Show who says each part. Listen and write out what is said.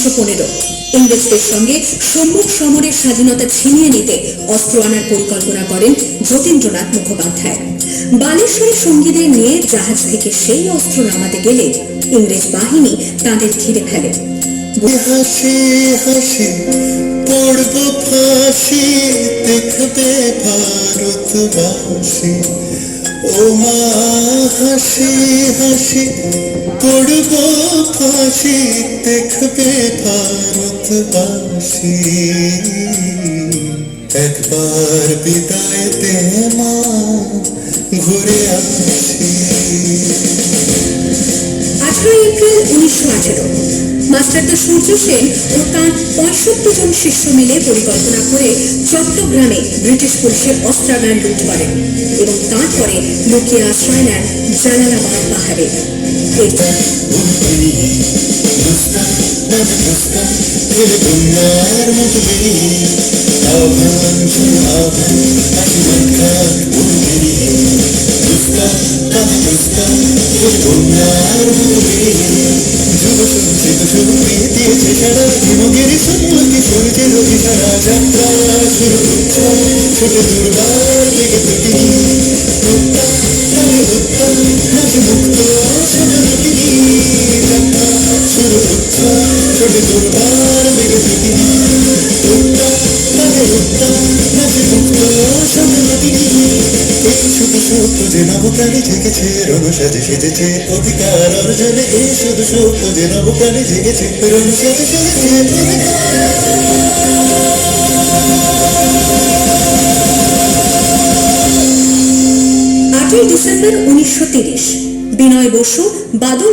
Speaker 1: 1915 ইংরেজদের সঙ্গে সম্মুখ সমরের স্বাধীনতা ছিনিয়ে নিতে অস্ত্র আনার পরিকল্পনা করেন যতীন্দ্রনাথ মুখোপাধ্যায়। বালেশ্বরী সঙ্গীদের নিয়ে জাহাজ থেকে সেই অস্ত্র নামাতে গেলে ইংরেজ বাহিনী তাদের ঘিরে ফেলে।
Speaker 2: হাসি হাসি পড়ব ফাঁসি দেখবে ভারতবাসী, ও মা হাসি হাসি পড়ব ফাঁসি দেখবে ভারতবাসী। একবার বিদায় দে মা ঘুরে আসি।
Speaker 1: 18 এপ্রিল 1918 মাস্টারদা সূর্য সেন ও তার 65 জন শিষ্য মিলে পরিকল্পনা করে চট্টগ্রামে ব্রিটিশ পুলিশের অস্ত্রাগার লুট করেন এবং তারপরে লুকিয়ে আশ্রয় নেন জালালাবাদ পাহাড়ে।
Speaker 2: নবপ্রাণী জেগেছে রণসাজে সেজেছে অধিকার অর্জনে, এই শুধু সত্য যে নবপ্রাণী জেগেছে রণসাজে সেজেছে।
Speaker 1: 8 ডিসেম্বর 1930 বিনয় বসু, বাদল